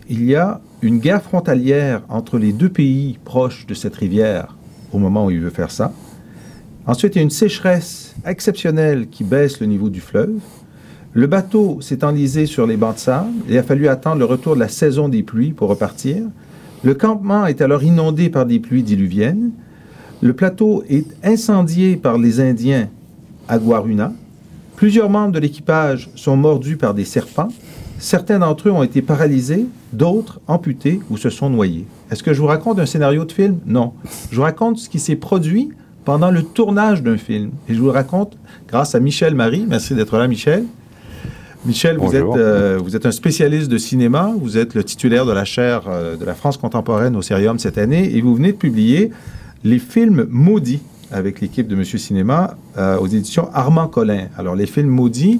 il y a une guerre frontalière entre les deux pays proches de cette rivière au moment où il veut faire ça. Ensuite, il y a une sécheresse exceptionnelle qui baisse le niveau du fleuve. Le bateau s'est enlisé sur les bancs de sable. Il a fallu attendre le retour de la saison des pluies pour repartir. Le campement est alors inondé par des pluies diluviennes. Le plateau est incendié par les Indiens à Guaruna. Plusieurs membres de l'équipage sont mordus par des serpents. Certains d'entre eux ont été paralysés, d'autres amputés ou se sont noyés. Est-ce que je vous raconte un scénario de film? Non. Je vous raconte ce qui s'est produit pendant le tournage d'un film. Et je vous le raconte grâce à Michel Marie. Merci d'être là, Michel. Michel, vous êtes un spécialiste de cinéma, vous êtes le titulaire de la chaire de la France contemporaine au Cérium cette année, et vous venez de publier les films maudits avec l'équipe de Monsieur Cinéma aux éditions Armand Collin. Alors, les films maudits,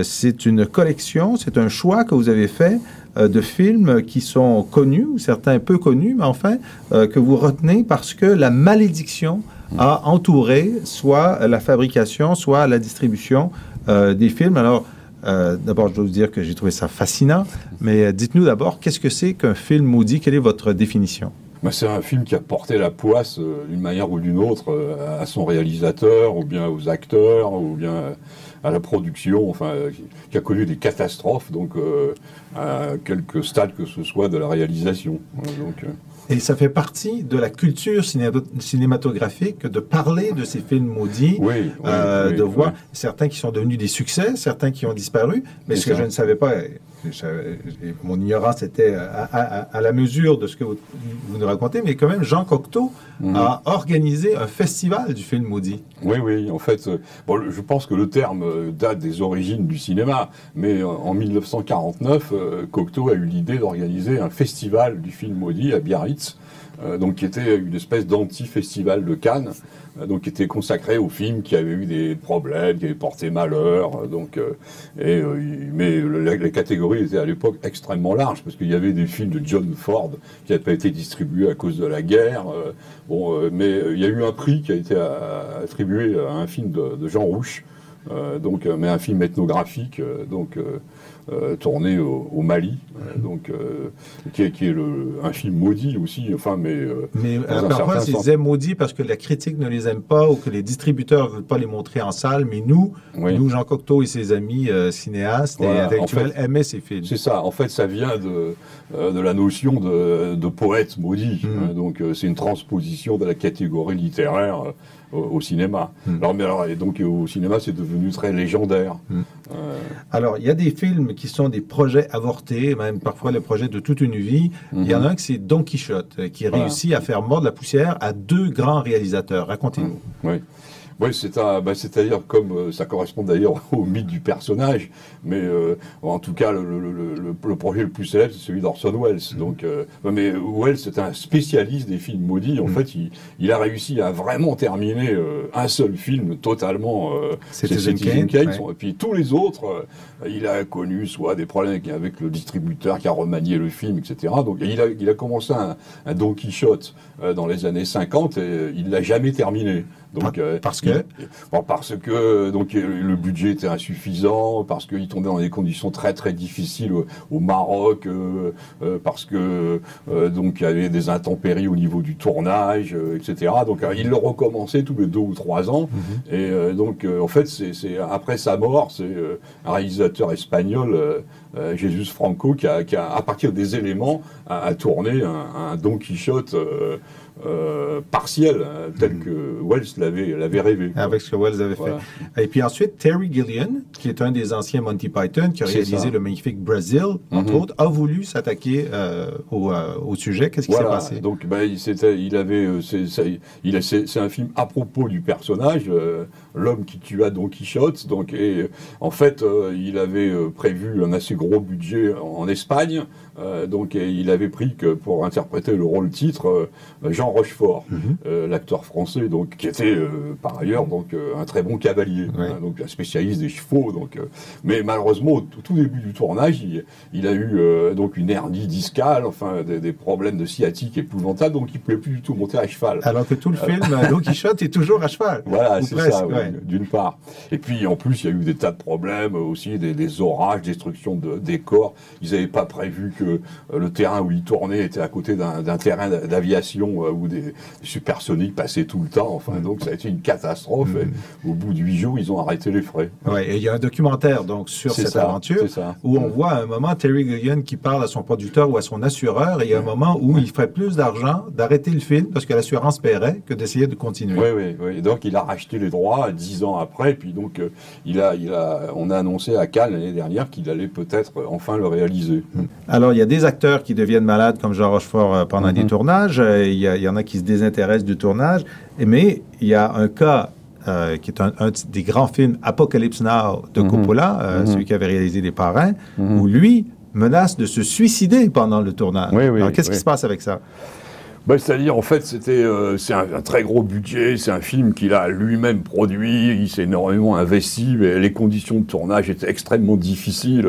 c'est une collection, c'est un choix que vous avez fait de films qui sont connus, ou certains peu connus, mais enfin, que vous retenez parce que la malédiction a entouré soit la fabrication, soit la distribution des films. Alors, d'abord, je dois vous dire que j'ai trouvé ça fascinant, mais dites-nous d'abord, qu'est-ce que c'est qu'un film maudit? Quelle est votre définition? C'est un film qui a porté la poisse d'une manière ou d'une autre à son réalisateur, ou bien aux acteurs, ou bien à la production, enfin, qui a connu des catastrophes, donc à quelque stade que ce soit de la réalisation. Et ça fait partie de la culture cinématographique de parler de ces films maudits, de voir certains qui sont devenus des succès, certains qui ont disparu, mais ce que je ne savais pas, mon ignorance était à la mesure de ce que vous nous racontez, mais quand même, Jean Cocteau a organisé un festival du film maudit. Oui, en fait, je pense que le terme date des origines du cinéma, mais en 1949, Cocteau a eu l'idée d'organiser un festival du film maudit à Biarritz, donc qui était une espèce d'anti-festival de Cannes, donc qui était consacré aux films qui avaient eu des problèmes, qui avaient porté malheur, mais les catégories étaient à l'époque extrêmement larges, parce qu'il y avait des films de John Ford qui n'avaient pas été distribués à cause de la guerre, mais il y a eu un prix qui a été attribué à un film de Jean Rouch, Mais un film ethnographique, tourné au Mali, qui est un film maudit aussi, mais parfois, ils disaient maudit parce que la critique ne les aime pas ou que les distributeurs ne veulent pas les montrer en salle, mais nous, Jean Cocteau et ses amis cinéastes et intellectuels, aimaient ces films. C'est ça, en fait, ça vient de la notion de poète maudit, c'est une transposition de la catégorie littéraire au cinéma. Donc au cinéma, c'est devenu très légendaire. Alors, il y a des films qui sont des projets avortés, même parfois le projet de toute une vie. Il y en a un qui c'est Don Quichotte, qui réussit à faire mordre la poussière à 2 grands réalisateurs. Racontez-nous. Oui, c'est-à-dire comme ça correspond d'ailleurs au mythe du personnage, mais en tout cas le projet le plus célèbre c'est celui d'Orson Welles. Mais Welles c'est un spécialiste des films maudits. En fait, il a réussi à vraiment terminer un seul film totalement. Citizen Kane. Et puis tous les autres, il a connu soit des problèmes avec le distributeur qui a remanié le film, etc. Donc il a commencé un Don Quichotte dans les années 50 et il l'a jamais terminé. Parce que le budget était insuffisant, parce qu'il tombait dans des conditions très très difficiles au Maroc, parce que il y avait des intempéries au niveau du tournage, etc. Donc il le recommençait tous les 2 ou 3 ans. Et en fait, c'est après sa mort, c'est un réalisateur espagnol, Jesus Franco, qui a à partir des éléments a tourné un Don Quichotte partiel, tel que Welles l'avait rêvé. Avec ce que Welles avait fait. Et puis ensuite, Terry Gilliam, qui est un des anciens Monty Python, qui a réalisé le magnifique Brazil, entre autres, a voulu s'attaquer au sujet. Qu'est-ce qui s'est passé? Donc, c'est un film à propos du personnage, l'homme qui tua Don Quichotte. En fait, il avait prévu un assez gros budget en Espagne. Et il avait pris que pour interpréter le rôle titre Jean Rochefort, l'acteur français, qui était par ailleurs un très bon cavalier, un spécialiste des chevaux. Mais malheureusement, au tout début du tournage, il a eu une hernie discale, des problèmes de sciatique épouvantables, donc il ne pouvait plus du tout monter à cheval. Alors que tout le film, Don Quichotte est toujours à cheval. Voilà, c'est ça, d'une part. Et puis en plus, il y a eu des tas de problèmes aussi, des orages, destruction de décors. Ils n'avaient pas prévu que le terrain où il tournait était à côté d'un terrain d'aviation où des supersoniques passaient tout le temps. Donc ça a été une catastrophe. Et au bout de 8 jours, ils ont arrêté les frais. Et il y a un documentaire sur cette aventure où on voit à un moment Terry Gilliam qui parle à son producteur ou à son assureur, et il y a un moment où il ferait plus d'argent d'arrêter le film parce que l'assurance paierait que d'essayer de continuer. Oui. Donc il a racheté les droits 10 ans après, puis on a annoncé à Cannes l'année dernière qu'il allait peut-être enfin le réaliser. Alors il y a des acteurs qui deviennent malades comme Jean Rochefort pendant des tournages, il y en a qui se désintéressent du tournage, mais il y a un cas qui est un des grands films, Apocalypse Now de Coppola, celui qui avait réalisé Les Parrains, où lui menace de se suicider pendant le tournage. Alors qu'est-ce qui se passe avec ça? C'est-à-dire, en fait, c'est un très gros budget, c'est un film qu'il a lui-même produit, il s'est énormément investi, mais les conditions de tournage étaient extrêmement difficiles.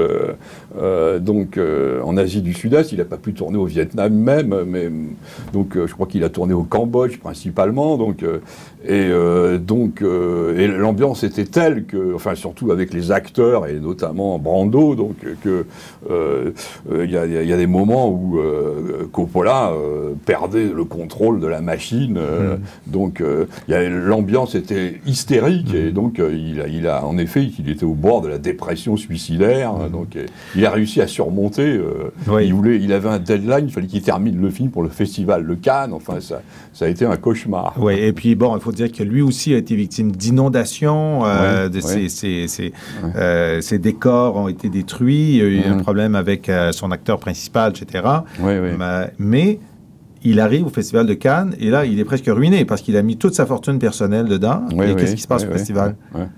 En Asie du Sud-Est, il n'a pas pu tourner au Vietnam même, je crois qu'il a tourné au Cambodge principalement, et l'ambiance était telle que, surtout avec les acteurs et notamment Brando, il y a des moments où Coppola perdait le contrôle de la machine, l'ambiance était hystérique, et il a en effet, il était au bord de la dépression suicidaire, il a réussi à surmonter, il avait un deadline, il fallait qu'il termine le film pour le festival de Cannes, ça a été un cauchemar. Oui, et puis il faut dire que lui aussi a été victime d'inondations, ses décors ont été détruits, il y a eu un problème avec son acteur principal, etc. Mais il arrive au Festival de Cannes et là, il est presque ruiné parce qu'il a mis toute sa fortune personnelle dedans. Et qu'est-ce qui se passe au festival?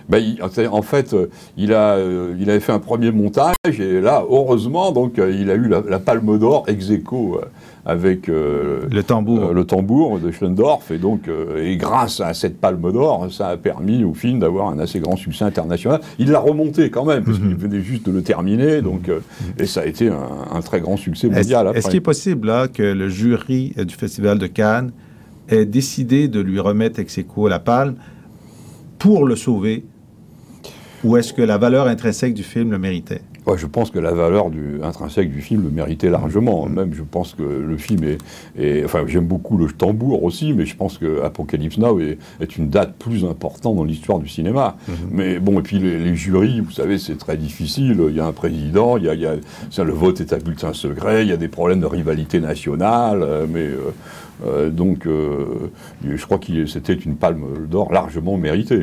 En fait, il avait fait un premier montage et là, heureusement, il a eu la Palme d'Or ex aequo avec le tambour de Schlendorf. Et grâce à cette Palme d'Or, ça a permis au film d'avoir un assez grand succès international. Il l'a remonté quand même, parce qu'il venait juste de le terminer. Et ça a été un très grand succès mondial. Est-ce qu'il est possible là, que le jury du Festival de Cannes ait décidé de lui remettre ex aequo la palme pour le sauver? ou est-ce que la valeur intrinsèque du film le méritait? Ouais, je pense que la valeur intrinsèque du film le méritait largement. Même, je pense que le film enfin, j'aime beaucoup le tambour aussi, mais je pense que Apocalypse Now est une date plus importante dans l'histoire du cinéma. Mais bon, et puis les jurys, vous savez, c'est très difficile. Il y a un président, le vote est à bulletin secret, il y a des problèmes de rivalité nationale, donc, je crois que c'était une palme d'or largement méritée.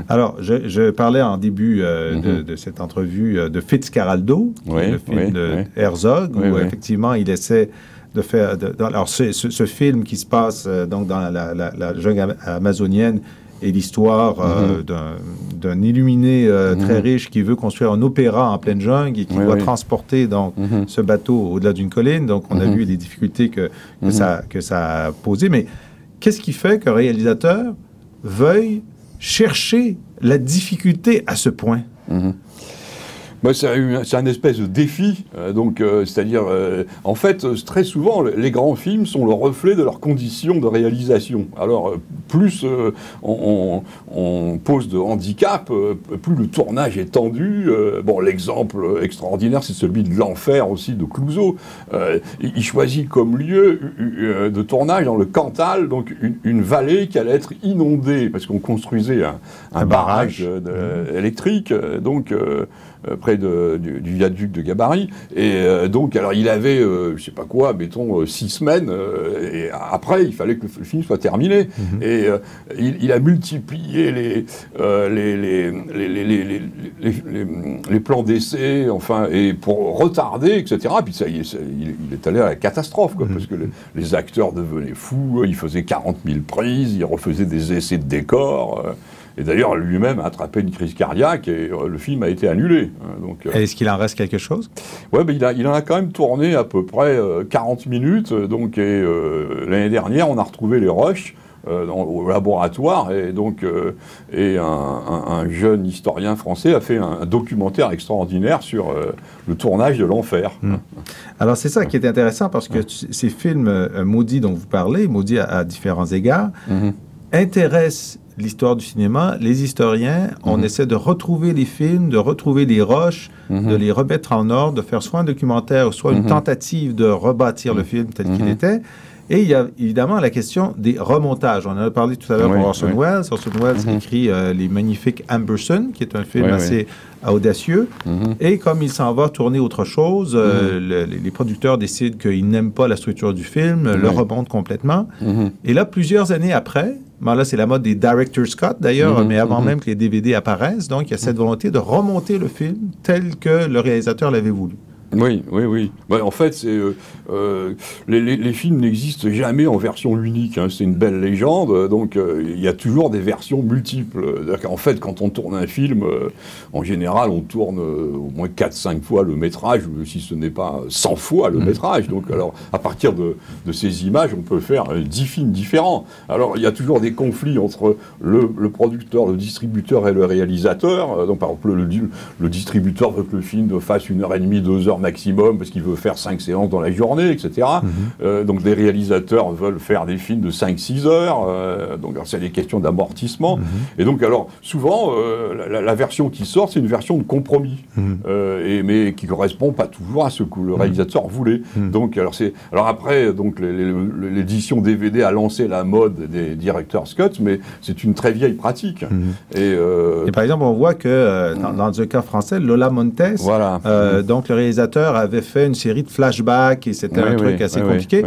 Alors, je parlais en début de cette entrevue de Fitzcarraldo, le film de Herzog, où effectivement, il essaie de faire... alors, ce film qui se passe donc dans la jungle amazonienne est l'histoire d'un illuminé très riche qui veut construire un opéra en pleine jungle et qui doit transporter donc, ce bateau au-delà d'une colline. Donc, on a vu les difficultés que ça a posées. Mais qu'est-ce qui fait qu'un réalisateur veuille chercher la difficulté à ce point? C'est un espèce de défi, c'est-à-dire, en fait, très souvent, les grands films sont le reflet de leurs conditions de réalisation. Alors, plus on pose de handicap, plus le tournage est tendu. L'exemple extraordinaire, c'est celui de L'Enfer aussi, de Clouzot. Il choisit comme lieu de tournage dans le Cantal, donc une vallée qui allait être inondée, parce qu'on construisait un barrage électrique, près du viaduc de Gabarit. Et donc, alors, il avait, je sais pas quoi, mettons, 6 semaines, et après, il fallait que le film soit terminé. Et il a multiplié les plans d'essai, enfin, et pour retarder, etc. Puis ça, il est allé à la catastrophe, quoi, parce que les acteurs devenaient fous, il faisait 40 000 prises, il refaisait des essais de décors. Et d'ailleurs, lui-même a attrapé une crise cardiaque et le film a été annulé. Est-ce qu'il en reste quelque chose? Oui, il en a quand même tourné à peu près 40 minutes. L'année dernière, on a retrouvé les rushs au laboratoire. Et un jeune historien français a fait un documentaire extraordinaire sur le tournage de L'Enfer. Alors, c'est ça qui est intéressant parce que ces films maudits dont vous parlez, maudits à différents égards, intéressent l'histoire du cinéma, les historiens, on essaie de retrouver les films, de retrouver les rushs, de les remettre en ordre, de faire soit un documentaire, soit une tentative de rebâtir le film tel qu'il était. Et il y a évidemment la question des remontages. On en a parlé tout à l'heure pour Orson Welles. Orson Welles écrit les magnifiques Amberson, qui est un film assez audacieux. Et comme il s'en va tourner autre chose, les producteurs décident qu'ils n'aiment pas la structure du film, le remontent complètement. Et là, plusieurs années après, là, c'est la mode des director's cut, d'ailleurs, mais avant même que les DVD apparaissent. Donc, il y a cette volonté de remonter le film tel que le réalisateur l'avait voulu. Oui. En fait, les films n'existent jamais en version unique. C'est une belle légende. Donc, il y a toujours des versions multiples. En fait, quand on tourne un film, en général, on tourne au moins 4-5 fois le métrage, si ce n'est pas 100 fois le métrage. Donc, alors, à partir de ces images, on peut faire 10 films différents. Alors, il y a toujours des conflits entre le producteur, le distributeur et le réalisateur. Donc, par exemple, le distributeur veut que le film fasse 1h30, 2 heures maximum parce qu'il veut faire 5 séances dans la journée, etc. Donc des réalisateurs veulent faire des films de 5-6 heures, donc c'est des questions d'amortissement. Et donc alors souvent la version qui sort, c'est une version de compromis, mais qui correspond pas toujours à ce que le réalisateur voulait. Donc alors après donc l'édition DVD a lancé la mode des director's cuts, mais c'est une très vieille pratique. Et par exemple, on voit que dans un cas français, Lola Montes, donc le réalisateur avait fait une série de flashbacks et c'était un truc assez compliqué.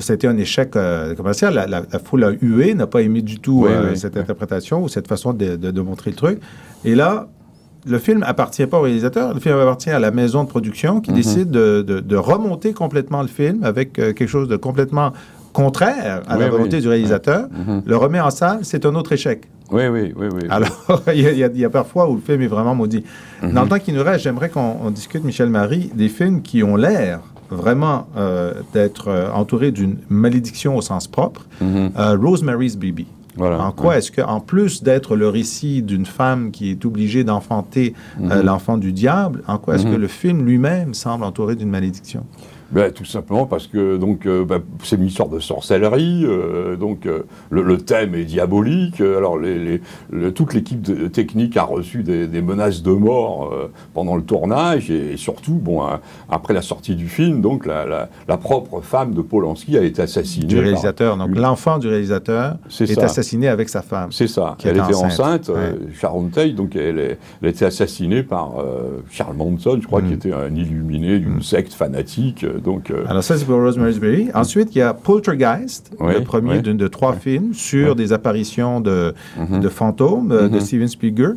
C'était un échec commercial. La foule a hué, n'a pas aimé du tout cette interprétation ou cette façon de montrer le truc. Et là, le film appartient pas au réalisateur, le film appartient à la maison de production qui décide de remonter complètement le film avec quelque chose de complètement contraire à la volonté du réalisateur. Le remet en salle, c'est un autre échec. Oui. Alors, il y a parfois où le film est vraiment maudit. Dans le temps qui nous reste, j'aimerais qu'on discute, Michel Marie, des films qui ont l'air vraiment d'être entourés d'une malédiction au sens propre. Rosemary's Baby. En quoi est-ce qu'en plus d'être le récit d'une femme qui est obligée d'enfanter l'enfant du diable, en quoi est-ce que le film lui-même semble entouré d'une malédiction? Ben, tout simplement parce que donc c'est une histoire de sorcellerie, le thème est diabolique. Alors toute l'équipe technique a reçu des menaces de mort pendant le tournage et surtout après la sortie du film, donc la propre femme de Polanski a été assassinée. Du réalisateur, donc l'enfant du réalisateur est assassiné avec sa femme. C'est ça. Elle était enceinte, Sharon Tate, donc elle a été assassinée par Charles Manson, je crois, qui était un illuminé d'une secte fanatique. Alors ça, c'est pour Rosemary's Baby. Ensuite, il y a Poltergeist, le premier de 3 films sur des apparitions de fantômes de Steven Spielberg,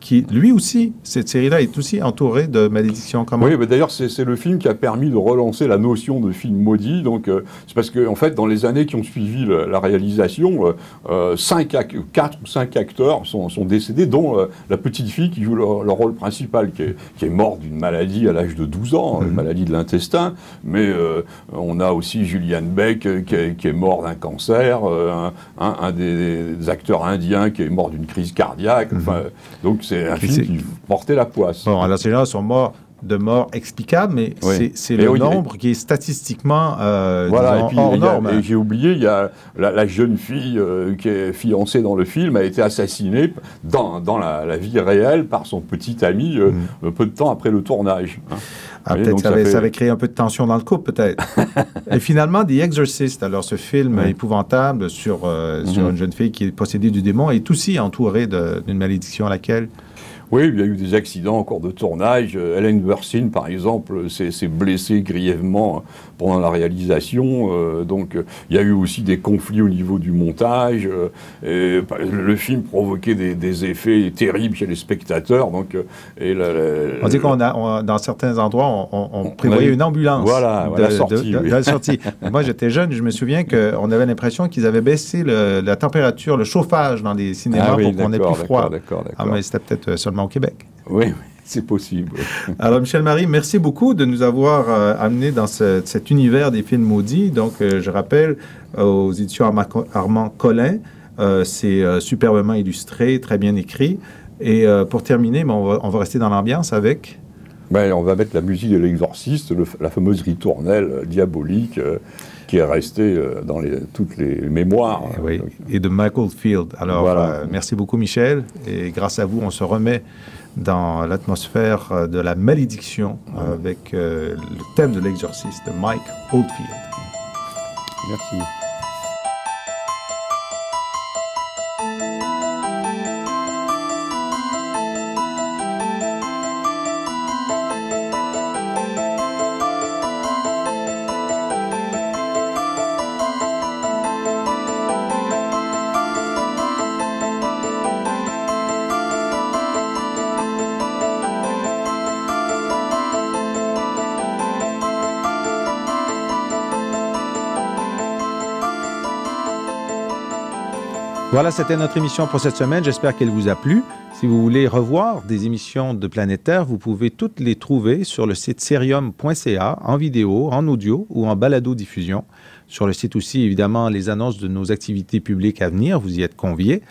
qui, lui aussi, cette série-là est aussi entourée de malédictions communes. Oui, mais d'ailleurs, c'est le film qui a permis de relancer la notion de film maudit. Donc, c'est parce que, en fait, dans les années qui ont suivi la réalisation, 4 ou 5 acteurs sont décédés, dont la petite fille qui joue le rôle principal, qui est morte d'une maladie à l'âge de 12 ans, une maladie de l'intestin. Mais on a aussi Julianne Beck qui est mort d'un cancer, un des acteurs indiens qui est mort d'une crise cardiaque. Donc c'est un film qui portait la poisse. Bon, alors ces gens sont morts de mort explicable, mais c'est le nombre qui est statistiquement hors norme. Et j'ai oublié, il y a la jeune fille qui est fiancée dans le film a été assassinée dans la vie réelle par son petit ami peu de temps après le tournage. Peut-être ça avait créé un peu de tension dans le couple, peut-être. Et finalement, The Exorcist, alors ce film épouvantable sur une jeune fille qui est possédée du démon, est aussi entouré d'une malédiction à laquelle... Oui, il y a eu des accidents en cours de tournage. Ellen Burstyn, par exemple, s'est blessée grièvement pendant la réalisation. Il y a eu aussi des conflits au niveau du montage. Le film provoquait des effets terribles chez les spectateurs. On dit dans certains endroits, on prévoyait une ambulance de la sortie. Moi, j'étais jeune, je me souviens qu'on avait l'impression qu'ils avaient baissé la température, le chauffage dans les cinémas pour qu'on ait plus froid. D'accord. Mais c'était peut-être seulement au Québec. Oui, c'est possible. Alors, Michel Marie, merci beaucoup de nous avoir amenés dans cet univers des films maudits. Donc, je rappelle, aux éditions Armand Collin, c'est superbement illustré, très bien écrit. Et pour terminer, on va rester dans l'ambiance avec... On va mettre la musique de l'Exorciste, la fameuse ritournelle diabolique qui est restée dans toutes les mémoires. Et de Michael Field. Alors, merci beaucoup, Michel. Et grâce à vous, on se remet dans l'atmosphère de la malédiction avec le thème de l'Exorciste de Mike Oldfield. Merci. Voilà, c'était notre émission pour cette semaine. J'espère qu'elle vous a plu. Si vous voulez revoir des émissions de Planète Terre, vous pouvez toutes les trouver sur le site serium.ca, en vidéo, en audio ou en balado-diffusion. Sur le site aussi, évidemment, les annonces de nos activités publiques à venir. Vous y êtes conviés.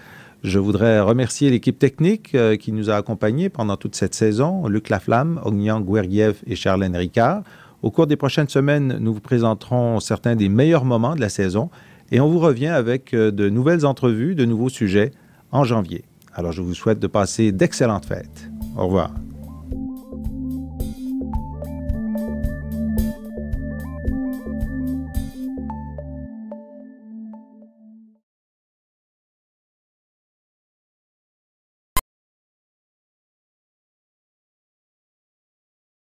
Je voudrais remercier l'équipe technique qui nous a accompagnés pendant toute cette saison, Luc Laflamme, Ognan Guerguiev et Charlène Ricard. Au cours des prochaines semaines, nous vous présenterons certains des meilleurs moments de la saison et on vous revient avec de nouvelles entrevues, de nouveaux sujets en janvier. Alors, je vous souhaite de passer d'excellentes fêtes. Au revoir.